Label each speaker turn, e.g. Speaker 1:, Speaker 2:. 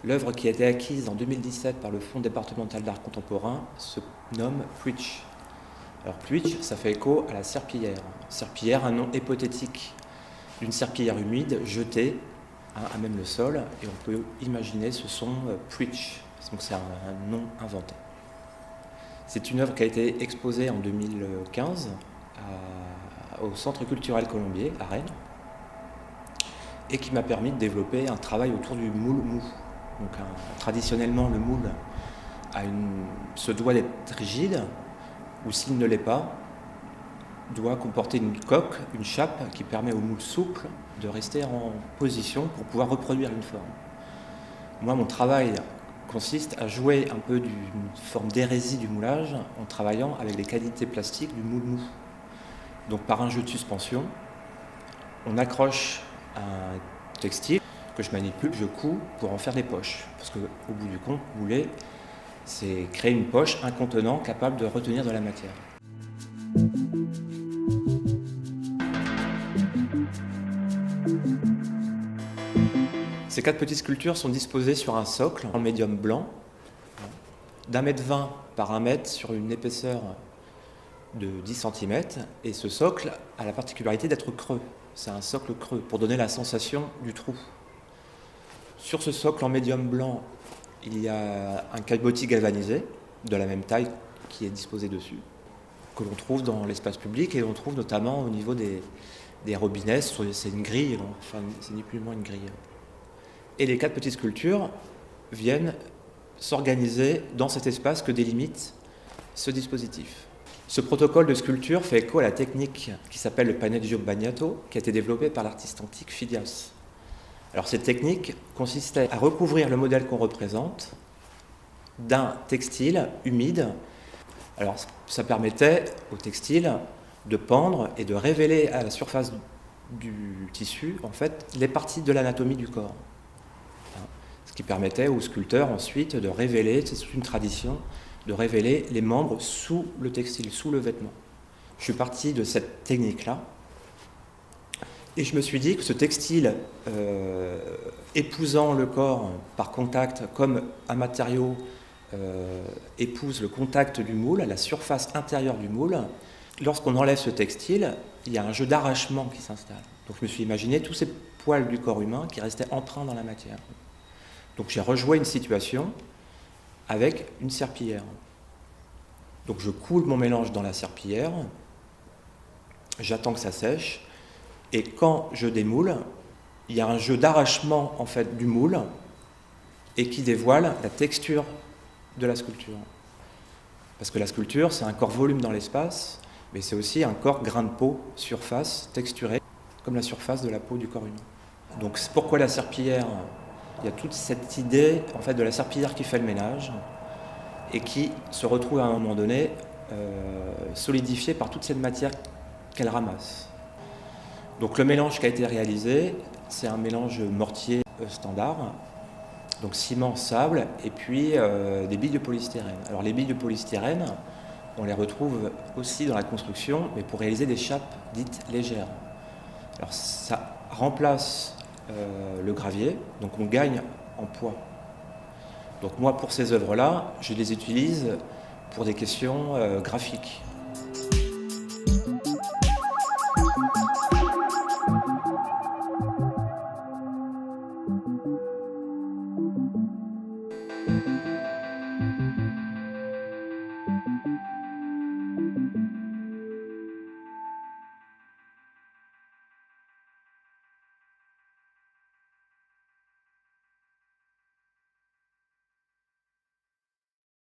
Speaker 1: L'œuvre qui a été acquise en 2017 par le Fonds départemental d'art contemporain se nomme Puitch. Alors Puitch, ça fait écho à la serpillière. Serpillière, un nom hypothétique d'une serpillière humide jetée à même le sol, et on peut imaginer ce son Puitch. Donc c'est un nom inventé. C'est une œuvre qui a été exposée en 2015 au Centre culturel Colombier à Rennes, et qui m'a permis de développer un travail autour du moule mou. Donc, traditionnellement, le moule se doit d'être rigide, ou s'il ne l'est pas, doit comporter une coque, une chape qui permet au moule souple de rester en position pour pouvoir reproduire une forme. Moi, mon travail consiste à jouer un peu d'une forme d'hérésie du moulage en travaillant avec les qualités plastiques du moule mou. Donc, par un jeu de suspension, on accroche un textile que je manipule, je couds pour en faire des poches. Parce qu'au bout du compte, mouler, c'est créer une poche, un contenant capable de retenir de la matière. Ces 4 petites sculptures sont disposées sur un socle en médium blanc, d'1,20 m par 1 m sur une épaisseur de 10 cm. Et ce socle a la particularité d'être creux. C'est un socle creux pour donner la sensation du trou. Sur ce socle en médium blanc, il y a un caillebotis galvanisé de la même taille qui est disposé dessus, que l'on trouve dans l'espace public, et l'on trouve notamment au niveau des robinets. C'est une grille, enfin c'est ni plus ni moins une grille. Et les 4 petites sculptures viennent s'organiser dans cet espace que délimite ce dispositif. Ce protocole de sculpture fait écho à la technique qui s'appelle le paneggio bagnato, qui a été développée par l'artiste antique Phidias. Alors cette technique consistait à recouvrir le modèle qu'on représente d'un textile humide. Alors ça permettait au textile de pendre et de révéler à la surface du tissu en fait les parties de l'anatomie du corps. Ce qui permettait aux sculpteurs ensuite de révéler, c'est une tradition, de révéler les membres sous le textile, sous le vêtement. Je suis parti de cette technique-là. Et je me suis dit que ce textile, épousant le corps par contact, comme un matériau épouse le contact du moule, la surface intérieure du moule, lorsqu'on enlève ce textile, il y a un jeu d'arrachement qui s'installe. Donc je me suis imaginé tous ces poils du corps humain qui restaient empreints dans la matière. Donc j'ai rejoué une situation avec une serpillière. Donc je coule mon mélange dans la serpillière, j'attends que ça sèche, et quand je démoule, il y a un jeu d'arrachement en fait du moule et qui dévoile la texture de la sculpture. Parce que la sculpture, c'est un corps volume dans l'espace, mais c'est aussi un corps grain de peau, surface, texturé, comme la surface de la peau du corps humain. Donc c'est pourquoi la serpillière, il y a toute cette idée en fait de la serpillière qui fait le ménage et qui se retrouve à un moment donné solidifiée par toute cette matière qu'elle ramasse. Donc le mélange qui a été réalisé, c'est un mélange mortier standard, donc ciment, sable, et puis des billes de polystyrène. Alors les billes de polystyrène, on les retrouve aussi dans la construction, mais pour réaliser des chapes dites légères. Alors ça remplace le gravier, donc on gagne en poids. Donc moi, pour ces œuvres-là, je les utilise pour des questions graphiques.